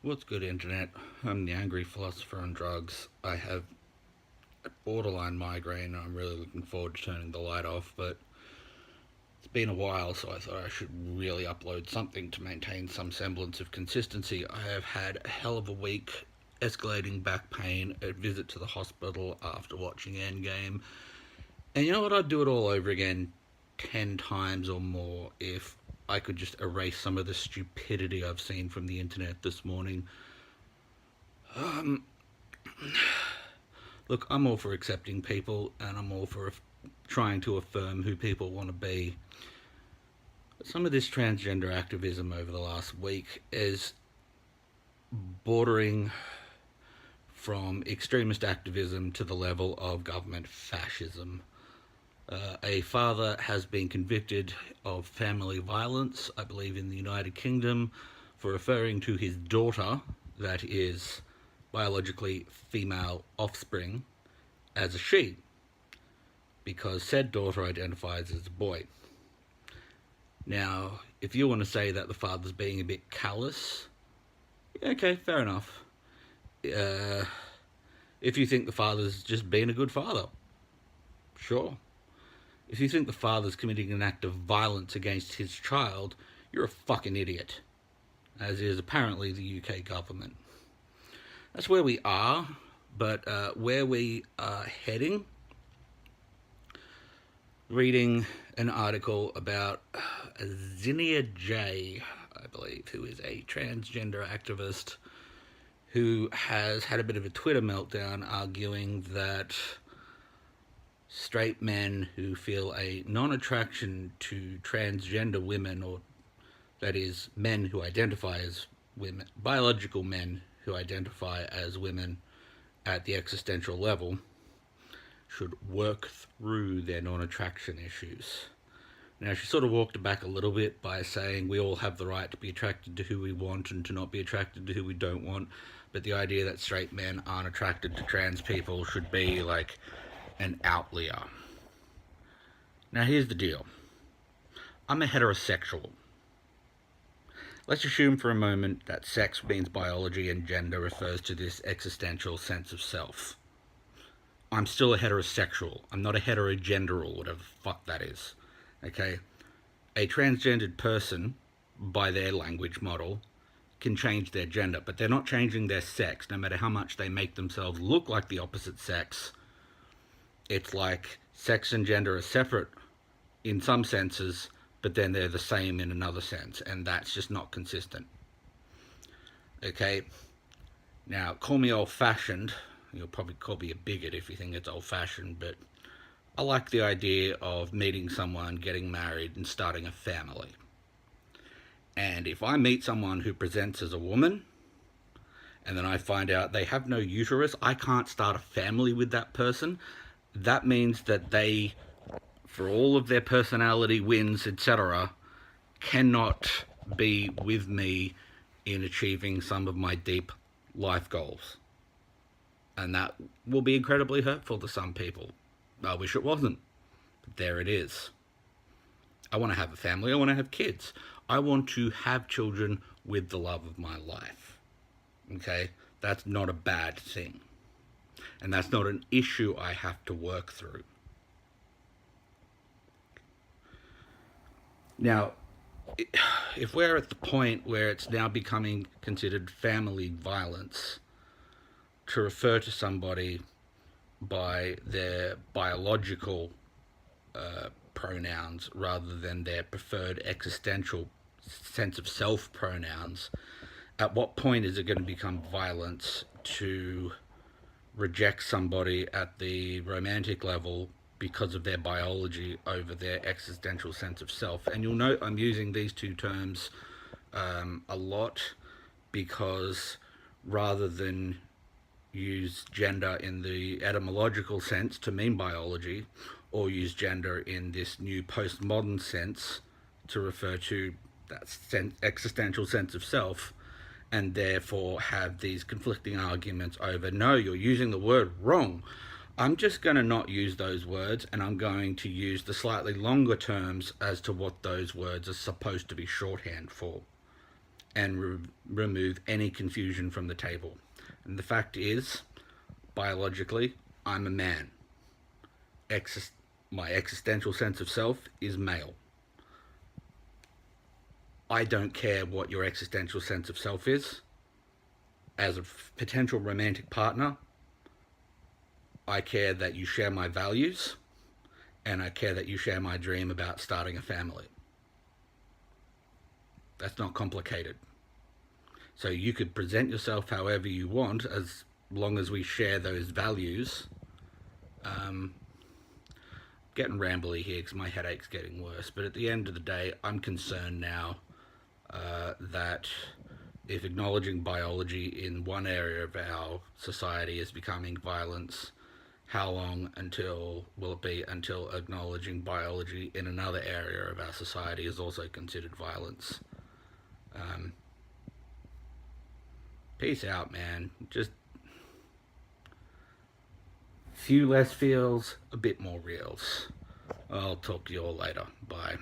What's good, Internet? I'm the Angry Philosopher on Drugs. I have a borderline migraine and I'm really looking forward to turning the light off, but it's been a while, so I thought I should really upload something to maintain some semblance of consistency. I have had a hell of a week, escalating back pain, a visit to the hospital after watching Endgame, and you know what? I'd do it all over again 10 times or more if I could just erase some of the stupidity I've seen from the internet this morning. Look, I'm all for accepting people and I'm all for trying to affirm who people want to be. But some of this transgender activism over the last week is bordering from extremist activism to the level of government fascism. A father has been convicted of family violence, I believe in the United Kingdom, for referring to his daughter, that is biologically female offspring, as a she, because said daughter identifies as a boy. Now, if you want to say that the father's being a bit callous, okay, fair enough. Uh, if you think the father's just being a good father, sure. If you think the father's committing an act of violence against his child, you're a fucking idiot, as is apparently the UK government. That's where we are, but where we are heading, reading an article about Zinnia J, I believe, who is a transgender activist who has had a bit of a Twitter meltdown arguing that straight men who feel a non-attraction to transgender women, or that is, men who identify as women, biological men who identify as women at the existential level, should work through their non-attraction issues. Now, she sort of walked it back a little bit by saying we all have the right to be attracted to who we want and to not be attracted to who we don't want, but the idea that straight men aren't attracted to trans people should be like an outlier. Now, here's the deal. I'm a heterosexual. Let's assume for a moment that sex means biology and gender refers to this existential sense of self. I'm still a heterosexual. I'm not a heterogender, whatever the fuck that is. Okay? A transgendered person, by their language model, can change their gender, but they're not changing their sex, no matter how much they make themselves look like the opposite sex. It's like sex and gender are separate in some senses, but then they're the same in another sense, and that's just not consistent. Okay? Now, call me old-fashioned. You'll probably call me a bigot if you think it's old-fashioned, but I like the idea of meeting someone, getting married, and starting a family. And if I meet someone who presents as a woman, and then I find out they have no uterus, I can't start a family with that person. That means that they, for all of their personality wins, etc., cannot be with me in achieving some of my deep life goals. And that will be incredibly hurtful to some people. I wish it wasn't, but there it is. I want to have a family. I want to have kids. I want to have children with the love of my life. Okay? That's not a bad thing. And that's not an issue I have to work through. Now, if we're at the point where it's now becoming considered family violence to refer to somebody by their biological pronouns rather than their preferred existential sense of self pronouns, at what point is it going to become violence to reject somebody at the romantic level because of their biology over their existential sense of self? And you'll note I'm using these two terms a lot because rather than use gender in the etymological sense to mean biology, or use gender in this new postmodern sense to refer to that existential sense of self, and therefore have these conflicting arguments over, no, you're using the word wrong. I'm just going to not use those words, and I'm going to use the slightly longer terms as to what those words are supposed to be shorthand for. and remove any confusion from the table. And the fact is, biologically, I'm a man. My existential sense of self is male. I don't care what your existential sense of self is. As a potential romantic partner, I care that you share my values, and I care that you share my dream about starting a family. That's not complicated. So you could present yourself however you want, as long as we share those values. Getting rambly here because my headache's getting worse, but at the end of the day, I'm concerned now that if acknowledging biology in one area of our society is becoming violence, how long will it be until acknowledging biology in another area of our society is also considered violence? Peace out, man. Just few less feels, a bit more reals. I'll talk to you all later. Bye.